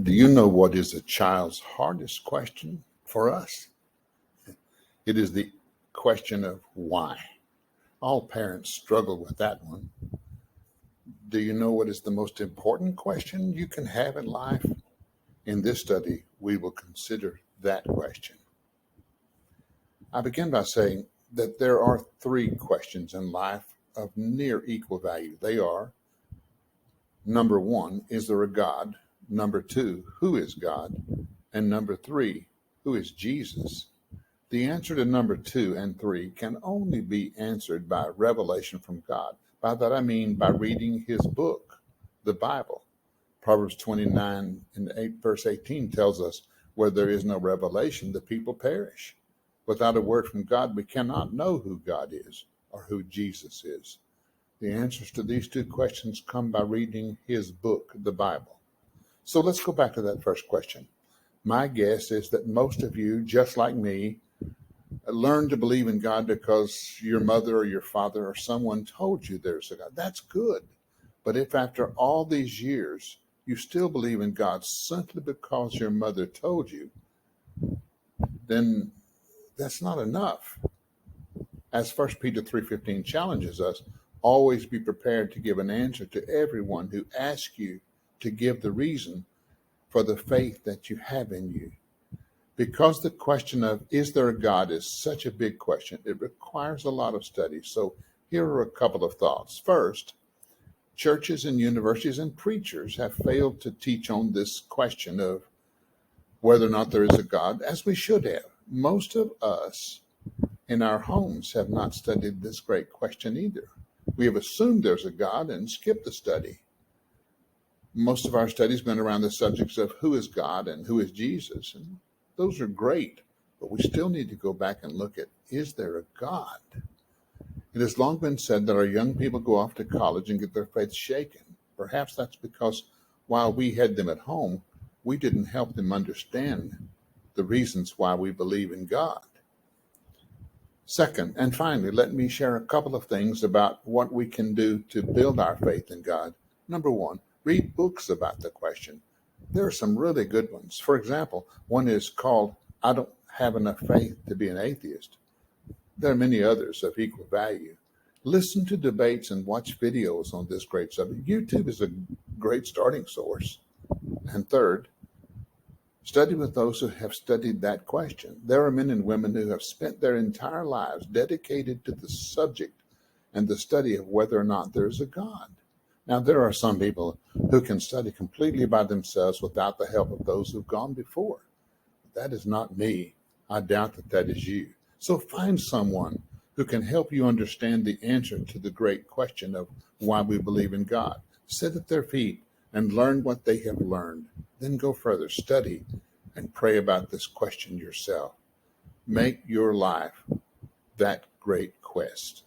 Do you know what is a child's hardest question for us? It is the question of why. All parents struggle with that one. Do you know what is the most important question you can have in life? In this study, we will consider that question. I begin by saying that there are three questions in life of near equal value. They are: number one, is there a God? Number two, who is God? And number three, who is Jesus? The answer to number two and three can only be answered by revelation from God. By that I mean by reading his book, the Bible. Proverbs 29 and 8, verse 18 tells us, where there is no revelation, the people perish. Without a word from God, we cannot know who God is or who Jesus is. The answers to these two questions come by reading his book, the Bible. So let's go back to that first question. My guess is that most of you, just like me, learned to believe in God because your mother or your father or someone told you there's a God. That's good. But if after all these years you still believe in God simply because your mother told you, then that's not enough. As 1 Peter 3:15 challenges us, always be prepared to give an answer to everyone who asks you to give the reason for the faith that you have in you. Because the question of is there a God is such a big question, it requires a lot of study. So here are a couple of thoughts. First, churches and universities and preachers have failed to teach on this question of whether or not there is a God, as we should have. Most of us in our homes have not studied this great question either. We have assumed there's a God and skipped the study. Most of our studies have been around the subjects of who is God and who is Jesus. And those are great, but we still need to go back and look at, is there a God? It has long been said that our young people go off to college and get their faith shaken. Perhaps that's because while we had them at home, we didn't help them understand the reasons why we believe in God. Second, and finally, let me share a couple of things about what we can do to build our faith in God. Number one, read books about the question. There are some really good ones. For example, one is called I Don't Have Enough Faith to Be an Atheist. There are many others of equal value. Listen to debates and watch videos on this great subject. YouTube is a great starting source. And third, study with those who have studied that question. There are men and women who have spent their entire lives dedicated to the subject and the study of whether or not there is a God. Now, there are some people who can study completely by themselves without the help of those who've gone before. That is not me. I doubt that that is you. So find someone who can help you understand the answer to the great question of why we believe in God. Sit at their feet and learn what they have learned. Then go further, study, and pray about this question yourself. Make your life that great quest.